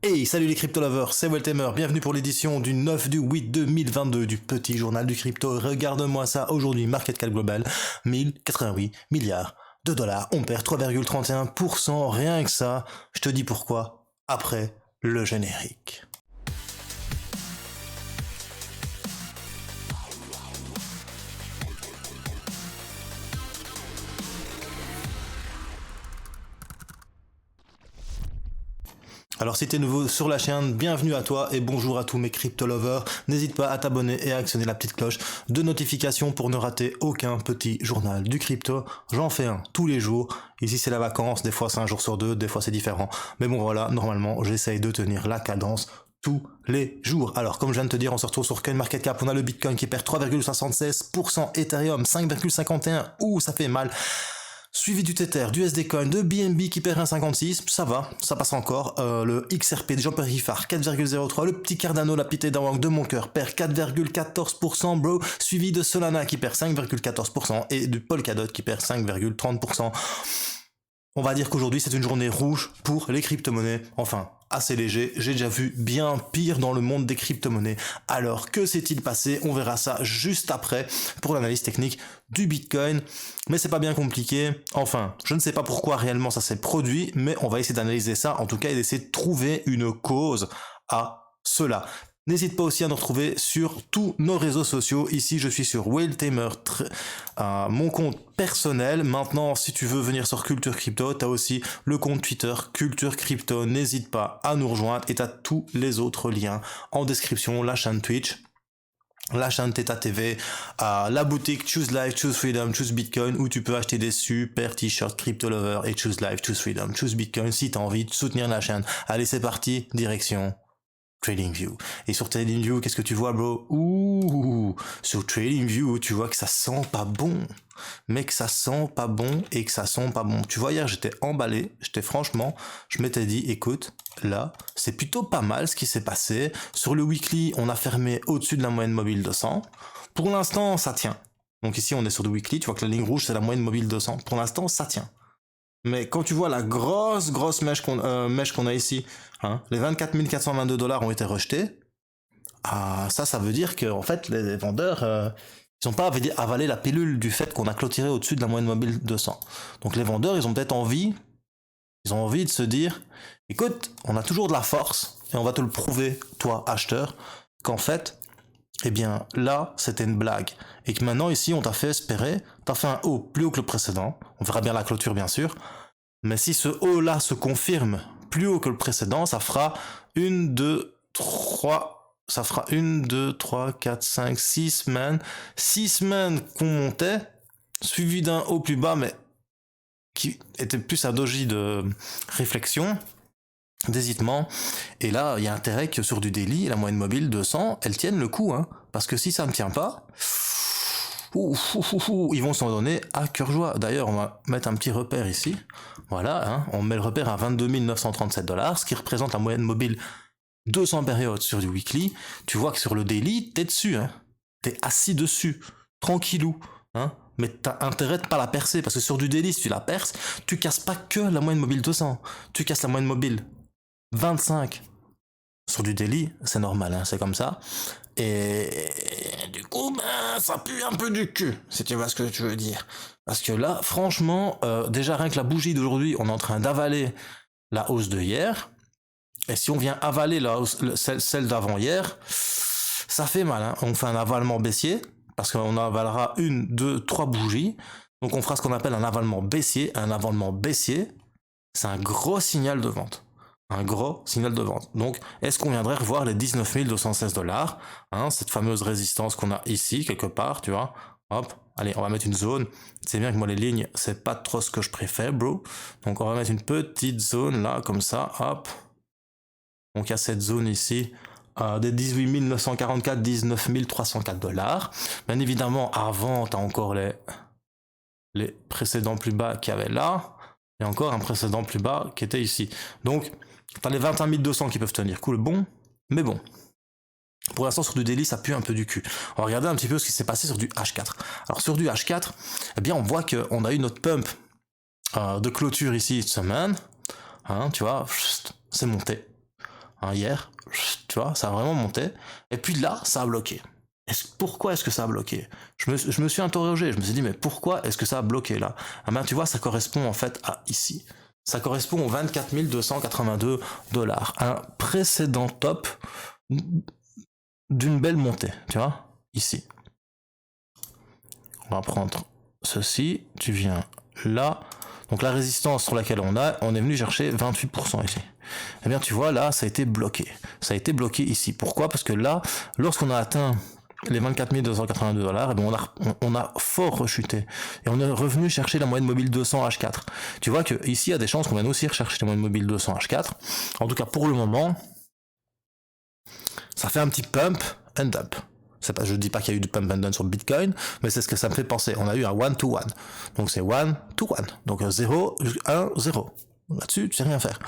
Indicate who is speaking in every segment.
Speaker 1: Hey, salut les crypto lovers, c'est Weltemer, bienvenue pour l'édition du 9 du 8 2022 du petit journal du crypto. Regarde-moi ça, aujourd'hui, market cap global, 1088 milliards de dollars. On perd 3,31%, rien que ça. Je te dis pourquoi, après le générique. Alors si t'es nouveau sur la chaîne, bienvenue à toi et bonjour à tous mes crypto lovers. N'hésite pas à t'abonner et à actionner la petite cloche de notification pour ne rater aucun petit journal du crypto. J'en fais un tous les jours. Ici c'est la vacance, des fois c'est un jour sur deux, des fois c'est différent. Mais bon voilà, normalement j'essaye de tenir la cadence tous les jours. Alors comme je viens de te dire, on se retrouve sur CoinMarketCap, on a le Bitcoin qui perd 3,76%, Ethereum 5,51%, ouh ça fait mal. Suivi du Tether, du SD Coin, de BNB qui perd 1,56, ça va, ça passe encore. Le XRP de Jean-Pierre Riffard, 4,03. Le petit Cardano, la petite Ethereum de mon cœur, perd 4,14%, bro. Suivi de Solana qui perd 5,14% et du Polkadot qui perd 5,30%. On va dire qu'aujourd'hui c'est une journée rouge pour les crypto-monnaies, enfin assez léger, j'ai déjà vu bien pire dans le monde des crypto-monnaies. Alors que s'est-il passé? On verra ça juste après pour l'analyse technique du Bitcoin, mais c'est pas bien compliqué, enfin je ne sais pas pourquoi réellement ça s'est produit, mais on va essayer d'analyser ça en tout cas et d'essayer de trouver une cause à cela. N'hésite pas aussi à nous retrouver sur tous nos réseaux sociaux. Ici, je suis sur Weltemer, mon compte personnel. Maintenant, si tu veux venir sur Culture Crypto, tu as aussi le compte Twitter Culture Crypto. N'hésite pas à nous rejoindre et tu as tous les autres liens en description, la chaîne Twitch, la chaîne Theta TV, la boutique Choose Life, Choose Freedom, Choose Bitcoin, où tu peux acheter des super t-shirts Crypto Lover et Choose Life, Choose Freedom, Choose Bitcoin si tu as envie de soutenir la chaîne. Allez, c'est parti, direction TradingView. Et sur TradingView, qu'est-ce que tu vois, bro? Ouh, sur TradingView, tu vois que ça sent pas bon. Mais que ça sent pas bon et que ça sent pas bon. Tu vois, hier, j'étais emballé. Je m'étais dit, écoute, là, c'est plutôt pas mal ce qui s'est passé. Sur le weekly, on a fermé au-dessus de la moyenne mobile 200. Pour l'instant, ça tient. Donc ici, on est sur le weekly. Tu vois que la ligne rouge, c'est la moyenne mobile 200. Pour l'instant, ça tient. Mais quand tu vois la grosse mèche qu'on a ici, hein, les 24 422 dollars ont été rejetés, ça veut dire que en fait les vendeurs ils n'ont pas avalé la pilule du fait qu'on a clôturé au-dessus de la moyenne mobile 200. Donc les vendeurs, ils ont peut-être envie de se dire, écoute, on a toujours de la force et on va te le prouver, toi acheteur, qu'en fait, eh bien là c'était une blague et que maintenant ici on t'a fait espérer, t'as fait un haut plus haut que le précédent, on verra bien la clôture bien sûr, mais si ce haut là se confirme plus haut que le précédent, ça fera 1, 2, 3, ça fera 1, 2, 3, 4, 5, 6 semaines, 6 semaines qu'on montait, suivi d'un haut plus bas, mais qui était plus un doji de réflexion, d'hésitement, et là il y a intérêt que sur du daily, la moyenne mobile 200, elle tienne le coup, hein, parce que si ça ne tient pas, ils vont s'en donner à cœur joie. D'ailleurs, on va mettre un petit repère ici, voilà, hein, on met le repère à 22 937 dollars, ce qui représente la moyenne mobile 200 périodes sur du weekly. Tu vois que sur le daily, t'es dessus, hein, t'es assis dessus, tranquillou, hein, mais t'as intérêt de pas la percer, parce que sur du daily, si tu la perces, tu casses pas que la moyenne mobile 200, tu casses la moyenne mobile 25. Sur du daily, c'est normal, hein, c'est comme ça. Et du coup, ça pue un peu du cul, si tu vois ce que je veux dire. Parce que là, franchement, déjà rien que la bougie d'aujourd'hui, on est en train d'avaler la hausse de hier. Et si on vient avaler la hausse, celle d'avant-hier, ça fait mal, hein. On fait un avalement baissier, parce qu'on avalera 1, 2, 3 bougies. Donc on fera ce qu'on appelle un avalement baissier. Un avalement baissier, c'est un gros signal de vente. Un gros signal de vente. Donc, est-ce qu'on viendrait revoir les 19 216 dollars, hein, cette fameuse résistance qu'on a ici, quelque part, tu vois. Hop, allez, on va mettre une zone. C'est bien que moi, les lignes, c'est pas trop ce que je préfère, bro. Donc, on va mettre une petite zone, là, comme ça, hop. Donc, il y a cette zone ici, des 18 944, 19 304 dollars. Bien évidemment, avant, tu as encore les précédents plus bas qu'il y avait là. Et encore un précédent plus bas qui était ici. Donc, t'as les 21 200 qui peuvent tenir cool, bon, mais bon. Pour l'instant, sur du daily, ça pue un peu du cul. On va regarder un petit peu ce qui s'est passé sur du H4. Alors, sur du H4, eh bien, on voit qu'on a eu notre pump de clôture ici cette semaine. Hein, tu vois, c'est monté. hein, hier, tu vois, ça a vraiment monté. Et puis là, ça a bloqué. Pourquoi est-ce que ça a bloqué? Je me suis interrogé, je me suis dit, mais pourquoi est-ce que ça a bloqué là? Ah ben, tu vois, ça correspond en fait à ici. Ça correspond aux 24 282 $. Un précédent top d'une belle montée, tu vois, ici. On va prendre ceci, tu viens là. Donc la résistance sur laquelle on est venu chercher 28% ici. Eh bien tu vois, là, ça a été bloqué. Ça a été bloqué ici. Pourquoi? Parce que là, lorsqu'on a atteint les 24 282 $, eh bien on a fort rechuté. Et on est revenu chercher la moyenne mobile 200 H4. Tu vois que ici, il y a des chances qu'on vienne aussi rechercher la moyenne mobile 200 H4. En tout cas, pour le moment, ça fait un petit pump and dump. Pas, je ne dis pas qu'il y a eu du pump and dump sur Bitcoin, mais c'est ce que ça me fait penser. On a eu un 1-to-1. Donc c'est 1-to-1. Donc 0, 1, 0. Là-dessus, tu sais rien faire.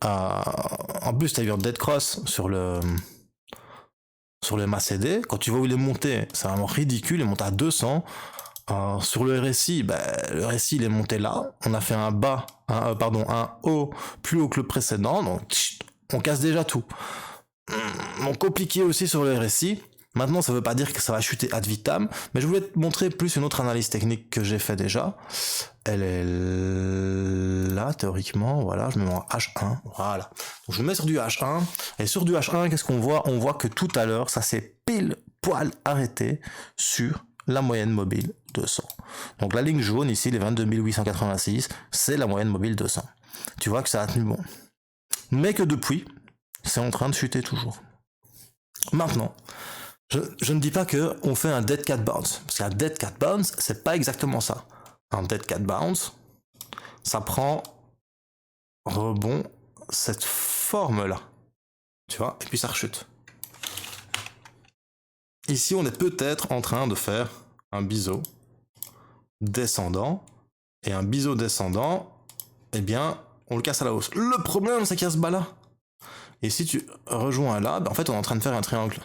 Speaker 1: En plus, tu as eu un dead cross sur le MACD. Quand tu vois où il est monté, c'est vraiment ridicule. Il est monté à 200. Sur le RSI, le RSI il est monté là. On a fait un bas, un haut plus haut que le précédent. Donc on casse déjà tout. Donc compliqué aussi sur le RSI. Maintenant, ça veut pas dire que ça va chuter ad vitam, mais je voulais te montrer plus une autre analyse technique que j'ai fait déjà. Elle est là, théoriquement, voilà, je me mets en H1, voilà. Donc je me mets sur du H1, et sur du H1, qu'est-ce qu'on voit? On voit que tout à l'heure, ça s'est pile poil arrêté sur la moyenne mobile 200. Donc la ligne jaune ici, les 22 886, c'est la moyenne mobile 200. Tu vois que ça a tenu bon. Mais que depuis, c'est en train de chuter toujours. Maintenant, je ne dis pas qu'on fait un dead cat bounce, parce qu'un dead cat bounce, c'est pas exactement ça. Un dead cat bounce, ça prend rebond cette forme-là, tu vois, et puis ça rechute. Ici, on est peut-être en train de faire un biseau descendant, et un biseau descendant, eh bien, on le casse à la hausse. Le problème, c'est qu'il y a ce bas-là. Et si tu rejoins là, en fait, on est en train de faire un triangle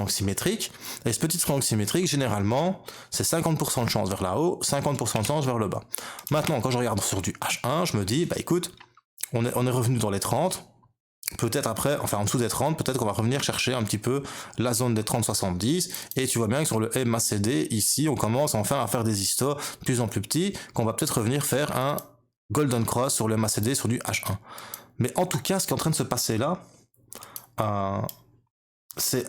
Speaker 1: symétrique, et ce petit triangle symétrique, généralement, c'est 50% de chance vers là haut, 50% de chance vers le bas. Maintenant, quand je regarde sur du H1, je me dis, écoute, on est revenu dans les 30, peut-être après, enfin en dessous des 30, peut-être qu'on va revenir chercher un petit peu la zone des 30-70, et tu vois bien que sur le MACD, ici, on commence enfin à faire des histos de plus en plus petits, qu'on va peut-être revenir faire un golden cross sur le MACD sur du H1. Mais en tout cas, ce qui est en train de se passer là, c'est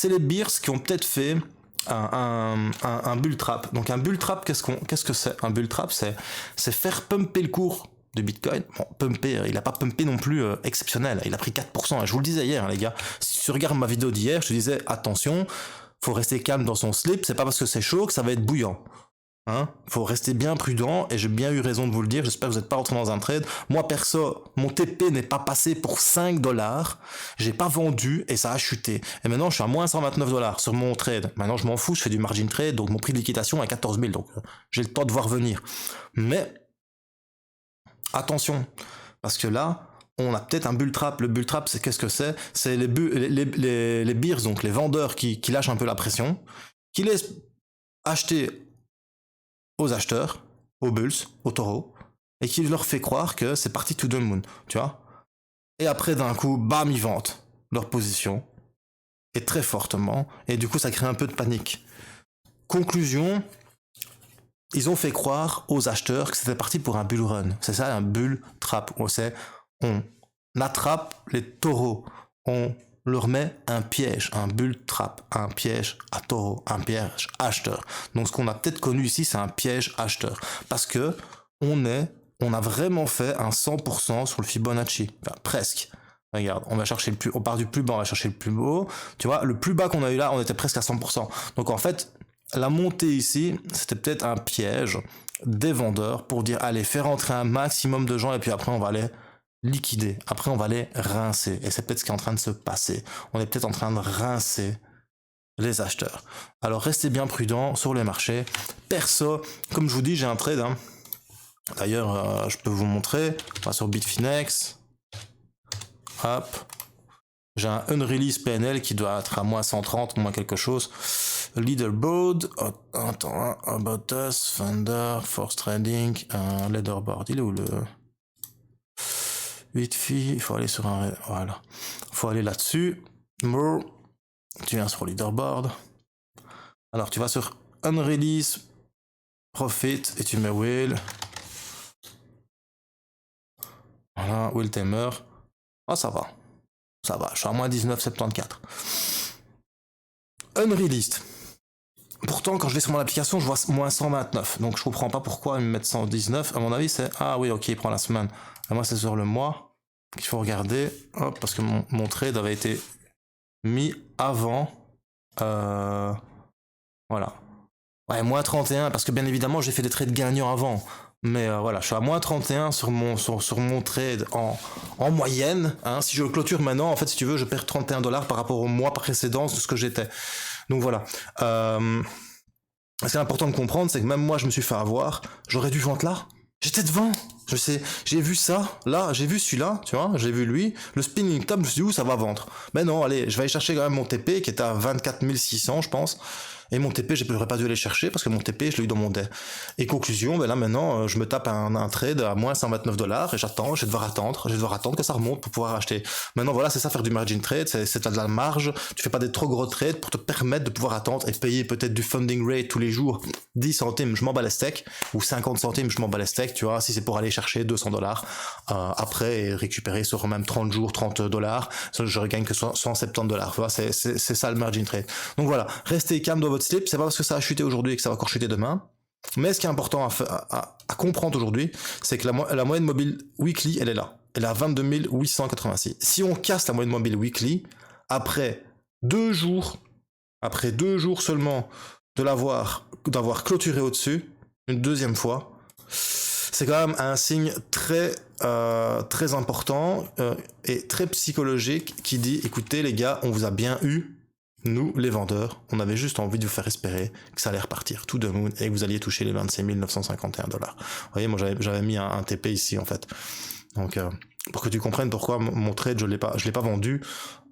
Speaker 1: les bears qui ont peut-être fait un bull trap. Donc un bull trap, qu'est-ce que c'est? Un bull trap, c'est faire pumper le cours de Bitcoin. Bon, pumper, il a pas pumpé non plus exceptionnel, il a pris 4%. Je vous le disais hier, les gars, si tu regardes ma vidéo d'hier, je te disais, attention, faut rester calme dans son slip, c'est pas parce que c'est chaud que ça va être bouillant. Hein, faut rester bien prudent, et j'ai bien eu raison de vous le dire. J'espère que vous n'êtes pas rentré dans un trade. Moi perso, mon TP n'est pas passé pour 5 $, j'ai pas vendu et ça a chuté, et maintenant je suis à moins 129 $ sur mon trade. Maintenant je m'en fous, je fais du margin trade, donc mon prix de liquidation est 14 000, donc j'ai le temps de voir venir. Mais attention, parce que là on a peut-être un bull trap. Le bull trap, c'est qu'est-ce que c'est? C'est les bears, donc les vendeurs qui lâchent un peu la pression, qui laissent acheter aux acheteurs, aux bulls, aux taureaux, et qui leur fait croire que c'est parti to the moon, tu vois. Et après, d'un coup, bam, ils vendent leur position, et très fortement, et du coup, ça crée un peu de panique. Conclusion, ils ont fait croire aux acheteurs que c'était parti pour un bull run. C'est ça, un bull trap. On attrape les taureaux, on leur met un piège, un bull trap, un piège à taureau, un piège acheteur. Donc ce qu'on a peut-être connu ici, c'est un piège acheteur. Parce que on a vraiment fait un 100% sur le Fibonacci. Enfin, presque. Regarde, on part du plus bas, on va chercher le plus haut. Tu vois, le plus bas qu'on a eu là, on était presque à 100%. Donc en fait, la montée ici, c'était peut-être un piège des vendeurs pour dire, allez, faire entrer un maximum de gens, et puis après on va aller liquider. Après, on va les rincer. Et c'est peut-être ce qui est en train de se passer. On est peut-être en train de rincer les acheteurs. Alors, restez bien prudents sur les marchés. Perso, comme je vous dis, j'ai un trade. Hein. D'ailleurs, je peux vous montrer. On va sur Bitfinex. Hop. J'ai un unrelease PNL qui doit être à moins 130, moins quelque chose. Leaderboard. Attends, About Us, Thunder, Force Trading, Leaderboard. Il est où le... vite fait, il faut aller sur un... Voilà. Il faut aller là-dessus. More. Tu viens sur leaderboard. Alors, tu vas sur Unrelease, Profit, et tu mets Will. Voilà, Will Tamer. Ah, ça va. Ça va, je suis à moins 19,74. Unreleased. Pourtant, quand je vais sur mon application, je vois moins 129. Donc, je comprends pas pourquoi ils me mettent 119. À mon avis, c'est... Ah oui, ok, il prend la semaine. Et moi, c'est sur le mois qu'il faut regarder. Hop, parce que mon trade avait été mis avant. Voilà. Ouais, moins 31, parce que bien évidemment, j'ai fait des trades gagnants avant. Mais voilà, je suis à moins 31 sur mon trade en moyenne. Hein. Si je le clôture maintenant, en fait, si tu veux, je perds $31 par rapport au mois précédent de ce que j'étais. Donc voilà. Ce qui est important de comprendre, c'est que même moi, je me suis fait avoir. J'aurais dû vendre là. J'étais devant. Je sais, j'ai vu ça, là, j'ai vu celui-là, tu vois, j'ai vu lui. Le spinning top, je me suis dit, où ça va vendre? Mais non, allez, je vais aller chercher quand même mon TP qui était à 24 600, je pense. Et mon TP, j'aurais pas dû aller chercher parce que mon TP, je l'ai eu dans mon dé. Et conclusion, ben là maintenant, je me tape un trade à moins $129 et j'attends, je vais devoir attendre que ça remonte pour pouvoir acheter. Maintenant, voilà, c'est ça faire du margin trade, c'est de la marge. Tu fais pas des trop gros trades pour te permettre de pouvoir attendre et payer peut-être du funding rate tous les jours. 10 centimes, je m'en bats les steaks, ou 50 centimes, je m'en bats les steaks, tu vois, si c'est pour aller chercher $200 après et récupérer sur même 30 jours $30, je regagne que $170. Tu vois, c'est ça le margin trade. Donc voilà, restez calme dans votre slip, c'est pas parce que ça a chuté aujourd'hui et que ça va encore chuter demain. Mais ce qui est important à comprendre aujourd'hui, c'est que la moyenne mobile weekly, elle est là. Elle est à 22 886. Si on casse la moyenne mobile weekly, après 2 jours seulement d'avoir clôturé au-dessus, une deuxième fois, c'est quand même un signe très important et très psychologique qui dit, écoutez les gars, on vous a bien eu, nous, les vendeurs, on avait juste envie de vous faire espérer que ça allait repartir tout de moon et que vous alliez toucher les 26 951 $. Vous voyez, moi j'avais mis un TP ici en fait. Donc pour que tu comprennes pourquoi mon trade je l'ai pas vendu.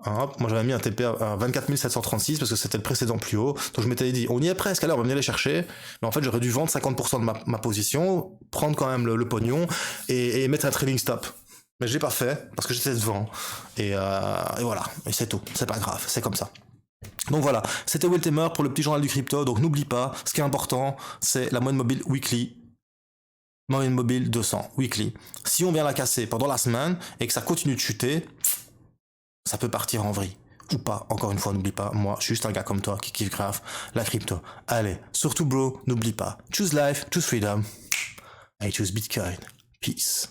Speaker 1: Hein, moi j'avais mis un TP à 24 736 parce que c'était le précédent plus haut. Donc je m'étais dit on y est presque, allez on va venir les chercher. Mais en fait j'aurais dû vendre 50% de ma position, prendre quand même le pognon et mettre un trading stop. Mais je l'ai pas fait parce que j'étais devant. Et voilà, et c'est tout. C'est pas grave, c'est comme ça. Donc voilà, c'était Will Tamer pour le petit journal du crypto. Donc n'oublie pas, ce qui est important, c'est la moyenne mobile weekly. Moyenne mobile 200 weekly. Si on vient la casser pendant la semaine et que ça continue de chuter, ça peut partir en vrille. Ou pas, encore une fois, n'oublie pas, moi, je suis juste un gars comme toi qui kiffe grave la crypto. Allez, surtout bro, n'oublie pas, choose life, choose freedom, et choose Bitcoin. Peace.